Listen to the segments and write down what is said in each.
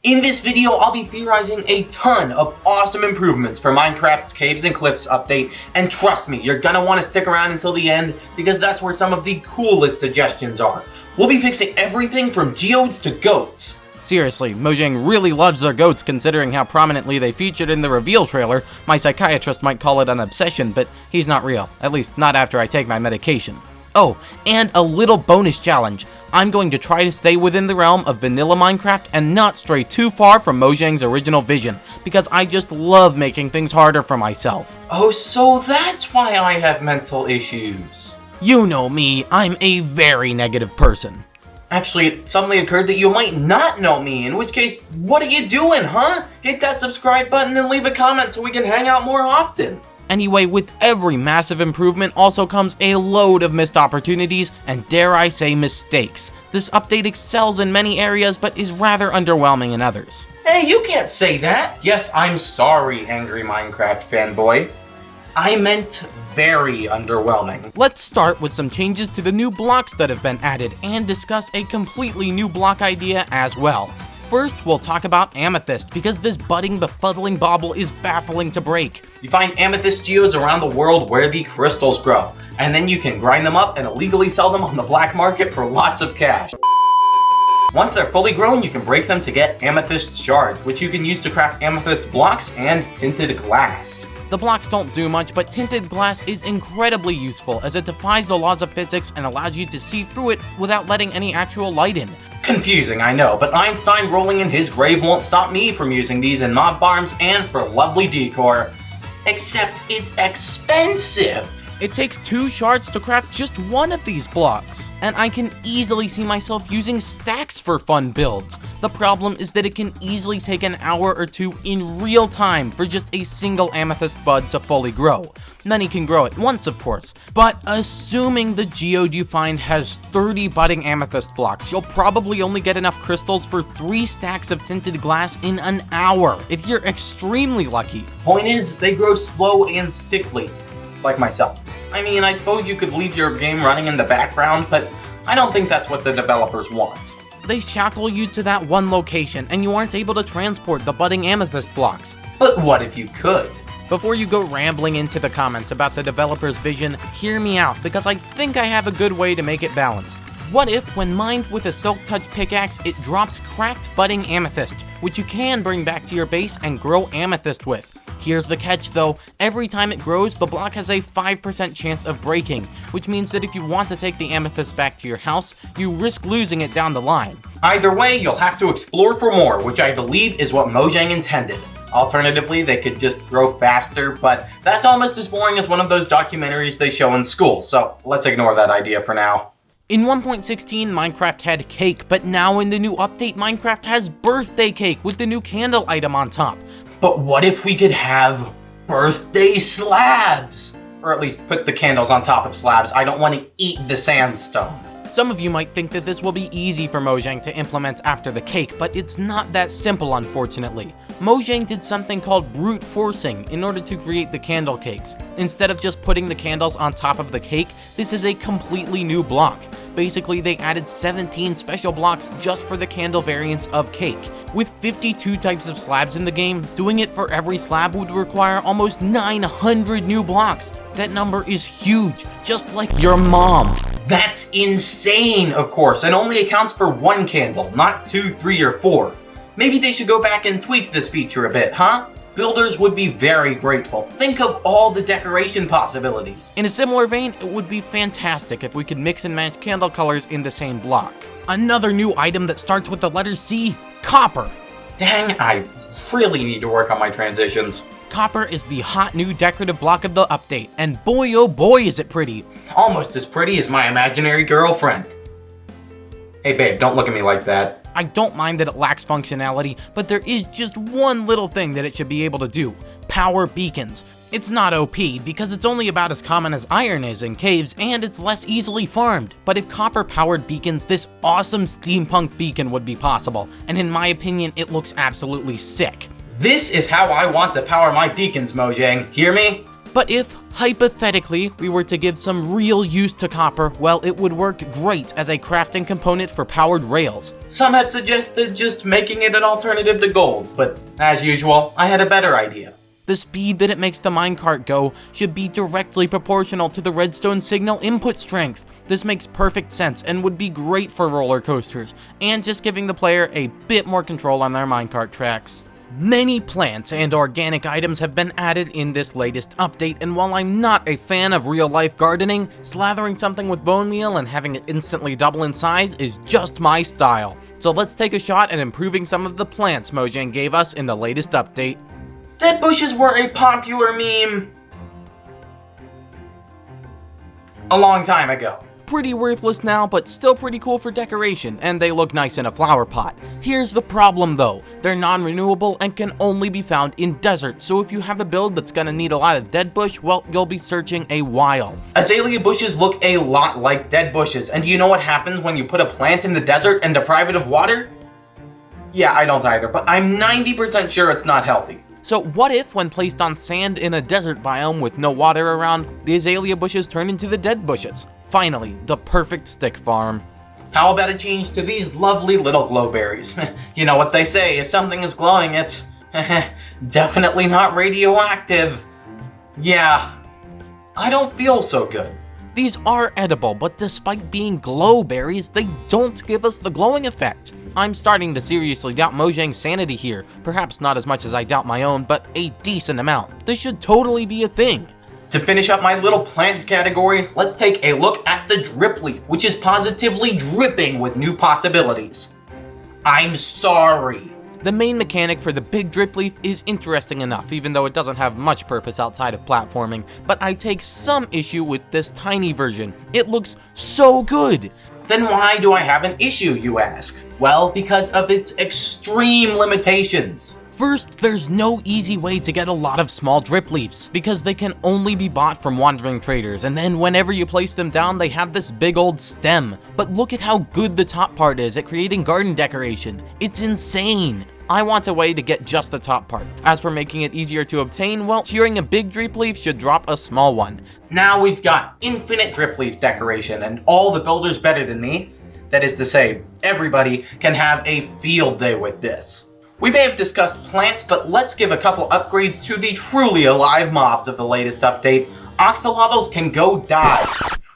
In this video, I'll be theorizing a ton of awesome improvements for Minecraft's Caves and Cliffs update, and trust me, you're gonna want to stick around until the end because that's where some of the coolest suggestions are. We'll be fixing everything from geodes to goats. Seriously, Mojang really loves their goats considering how prominently they featured in the reveal trailer. My psychiatrist might call it an obsession, but he's not real. At least not after I take my medication. Oh, and a little bonus challenge. I'm going to try to stay within the realm of vanilla Minecraft and not stray too far from Mojang's original vision, because I just love making things harder for myself. Oh, so that's why I have mental issues. You know me, I'm a very negative person. Actually, it suddenly occurred that you might not know me, in which case, what are you doing, huh? Hit that subscribe button and leave a comment so we can hang out more often. Anyway, with every massive improvement also comes a load of missed opportunities and, dare I say, mistakes. This update excels in many areas but is rather underwhelming in others. Hey, you can't say that! Yes, I'm sorry, angry Minecraft fanboy. I meant very underwhelming. Let's start with some changes to the new blocks that have been added and discuss a completely new block idea as well. First, we'll talk about Amethyst, because this budding, befuddling bauble is baffling to break. You find Amethyst Geodes around the world where the crystals grow, and then you can grind them up and illegally sell them on the black market for lots of cash. Once they're fully grown, you can break them to get Amethyst Shards, which you can use to craft amethyst blocks and tinted glass. The blocks don't do much, but tinted glass is incredibly useful as it defies the laws of physics and allows you to see through it without letting any actual light in. Confusing, I know, but Einstein rolling in his grave won't stop me from using these in mob farms and for lovely decor. Except it's expensive! It takes 2 shards to craft just one of these blocks, and I can easily see myself using stacks for fun builds. The problem is that it can easily take an hour or two in real time for just a single amethyst bud to fully grow. Many can grow at once, of course, but assuming the geode you find has 30 budding amethyst blocks, you'll probably only get enough crystals for 3 stacks of tinted glass in an hour, if you're extremely lucky. Point is, they grow slow and sickly, like myself. I mean, I suppose you could leave your game running in the background, but I don't think that's what the developers want. They shackle you to that one location, and you aren't able to transport the budding amethyst blocks. But what if you could? Before you go rambling into the comments about the developer's vision, hear me out, because I think I have a good way to make it balanced. What if, when mined with a Silk Touch pickaxe, it dropped cracked budding amethyst, which you can bring back to your base and grow amethyst with? Here's the catch though, every time it grows, the block has a 5% chance of breaking, which means that if you want to take the amethyst back to your house, you risk losing it down the line. Either way, you'll have to explore for more, which I believe is what Mojang intended. Alternatively, they could just grow faster, but that's almost as boring as one of those documentaries they show in school, so let's ignore that idea for now. In 1.16, Minecraft had cake, but now in the new update, Minecraft has birthday cake with the new candle item on top. But what if we could have birthday slabs? Or at least put the candles on top of slabs. I don't want to eat the sandstone. Some of you might think that this will be easy for Mojang to implement after the cake, but it's not that simple, unfortunately. Mojang did something called brute forcing in order to create the candle cakes. Instead of just putting the candles on top of the cake, this is a completely new block. Basically, they added 17 special blocks just for the candle variants of cake. With 52 types of slabs in the game, doing it for every slab would require almost 900 new blocks. That number is huge, just like your mom. That's insane, of course, and only accounts for 1 candle, not 2, 3, or 4. Maybe they should go back and tweak this feature a bit, huh? Builders would be very grateful. Think of all the decoration possibilities. In a similar vein, it would be fantastic if we could mix and match candle colors in the same block. Another new item that starts with the letter C, copper. Dang, I really need to work on my transitions. Copper is the hot new decorative block of the update, and boy oh boy is it pretty. Almost as pretty as my imaginary girlfriend. Hey babe, don't look at me like that. I don't mind that it lacks functionality, but there is just one little thing that it should be able to do: power beacons. It's not OP, because it's only about as common as iron is in caves, and it's less easily farmed. But if copper-powered beacons, this awesome steampunk beacon would be possible, and in my opinion, it looks absolutely sick. This is how I want to power my beacons, Mojang. Hear me? But if, hypothetically, we were to give some real use to copper, well, it would work great as a crafting component for powered rails. Some have suggested just making it an alternative to gold, but as usual, I had a better idea. The speed that it makes the minecart go should be directly proportional to the redstone signal input strength. This makes perfect sense and would be great for roller coasters, and just giving the player a bit more control on their minecart tracks. Many plants and organic items have been added in this latest update, and while I'm not a fan of real-life gardening, slathering something with bone meal and having it instantly double in size is just my style. So let's take a shot at improving some of the plants Mojang gave us in the latest update. Dead bushes were a popular meme a long time ago. Pretty worthless now, but still pretty cool for decoration, and they look nice in a flower pot. Here's the problem though, they're non-renewable and can only be found in deserts, so if you have a build that's gonna need a lot of dead bush, well, you'll be searching a while. Azalea bushes look a lot like dead bushes, and do you know what happens when you put a plant in the desert and deprive it of water? Yeah, I don't either, but I'm 90% sure it's not healthy. So what if, when placed on sand in a desert biome with no water around, the azalea bushes turn into the dead bushes? Finally, the perfect stick farm. How about a change to these lovely little glowberries? You know what they say, if something is glowing, it's definitely not radioactive. Yeah, I don't feel so good. These are edible, but despite being glowberries, they don't give us the glowing effect. I'm starting to seriously doubt Mojang's sanity here. Perhaps not as much as I doubt my own, but a decent amount. This should totally be a thing. To finish up my little plant category, let's take a look at the drip leaf, which is positively dripping with new possibilities. I'm sorry. The main mechanic for the big drip leaf is interesting enough, even though it doesn't have much purpose outside of platforming, but I take some issue with this tiny version. It looks so good. Then why do I have an issue, you ask? Well, because of its extreme limitations. First, there's no easy way to get a lot of small drip leaves, because they can only be bought from wandering traders, and then whenever you place them down, they have this big old stem. But look at how good the top part is at creating garden decoration. It's insane. I want a way to get just the top part. As for making it easier to obtain, well, shearing a big drip leaf should drop a small one. Now we've got infinite drip leaf decoration, and all the builders better than me, that is to say, everybody, can have a field day with this. We may have discussed plants, but let's give a couple upgrades to the truly alive mobs of the latest update. Axolotls can go die.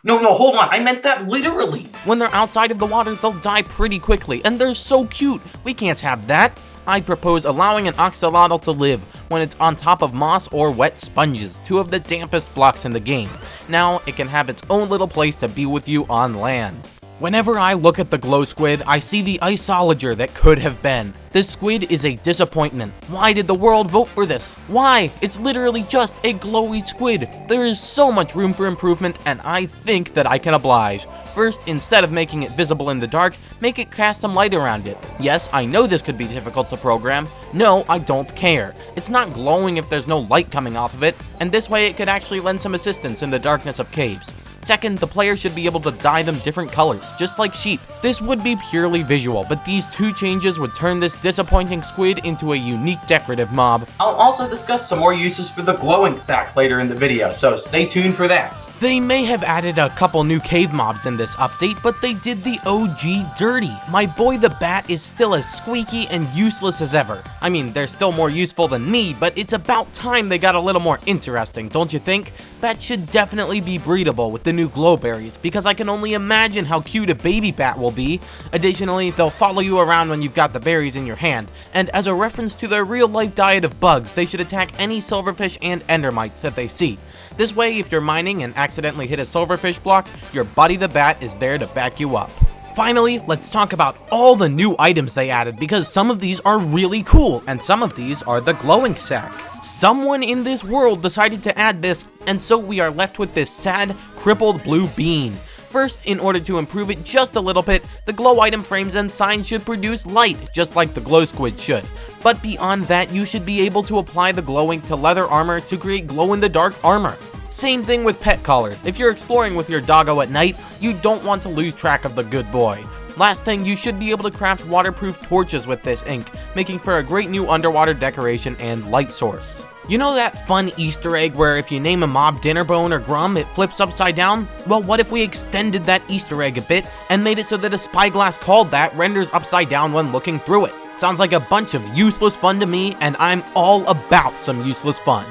No, hold on, I meant that literally. When they're outside of the water, they'll die pretty quickly, and they're so cute. We can't have that. I propose allowing an axolotl to live when it's on top of moss or wet sponges, two of the dampest blocks in the game. Now, it can have its own little place to be with you on land. Whenever I look at the glow squid, I see the iceologer that could have been. This squid is a disappointment. Why did the world vote for this? Why? It's literally just a glowy squid. There is so much room for improvement, and I think that I can oblige. First, instead of making it visible in the dark, make it cast some light around it. Yes, I know this could be difficult to program. No, I don't care. It's not glowing if there's no light coming off of it, and this way it could actually lend some assistance in the darkness of caves. Second, the player should be able to dye them different colors, just like sheep. This would be purely visual, but these two changes would turn this disappointing squid into a unique decorative mob. I'll also discuss some more uses for the glowing sack later in the video, so stay tuned for that. They may have added a couple new cave mobs in this update, but they did the OG dirty. My boy the bat is still as squeaky and useless as ever. I mean, they're still more useful than me, but it's about time they got a little more interesting, don't you think? Bats should definitely be breedable with the new glowberries, because I can only imagine how cute a baby bat will be. Additionally, they'll follow you around when you've got the berries in your hand, and as a reference to their real-life diet of bugs, they should attack any silverfish and endermites that they see. This way, if you're mining and accidentally hit a silverfish block, your buddy the bat is there to back you up. Finally, let's talk about all the new items they added, because some of these are really cool, and some of these are the glowing sack. Someone in this world decided to add this, and so we are left with this sad, crippled blue bean. First, in order to improve it just a little bit, the glow item frames and signs should produce light, just like the glow squid should. But beyond that, you should be able to apply the glowing to leather armor to create glow-in-the-dark armor. Same thing with pet collars. If you're exploring with your doggo at night, you don't want to lose track of the good boy. Last thing, you should be able to craft waterproof torches with this ink, making for a great new underwater decoration and light source. You know that fun Easter egg where if you name a mob Dinnerbone or Grum, it flips upside down? Well, what if we extended that Easter egg a bit and made it so that a Spyglass called that renders upside down when looking through it? Sounds like a bunch of useless fun to me, and I'm all about some useless fun.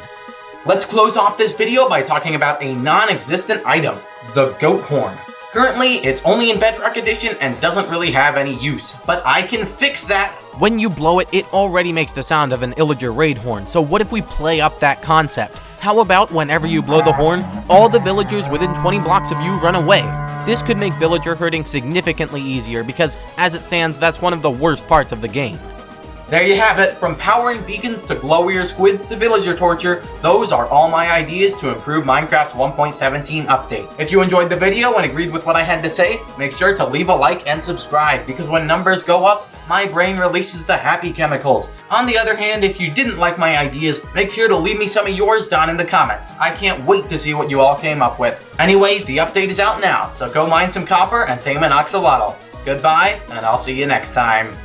Let's close off this video by talking about a non-existent item, the goat horn. Currently, it's only in Bedrock Edition and doesn't really have any use, but I can fix that. When you blow it, it already makes the sound of an Illager raid horn, so what if we play up that concept? How about whenever you blow the horn, all the villagers within 20 blocks of you run away? This could make villager herding significantly easier because, as it stands, that's one of the worst parts of the game. There you have it, from powering beacons to glowier squids to villager torture, those are all my ideas to improve Minecraft's 1.17 update. If you enjoyed the video and agreed with what I had to say, make sure to leave a like and subscribe, because when numbers go up, my brain releases the happy chemicals. On the other hand, if you didn't like my ideas, make sure to leave me some of yours down in the comments. I can't wait to see what you all came up with. Anyway, the update is out now, so go mine some copper and tame an Axolotl. Goodbye, and I'll see you next time.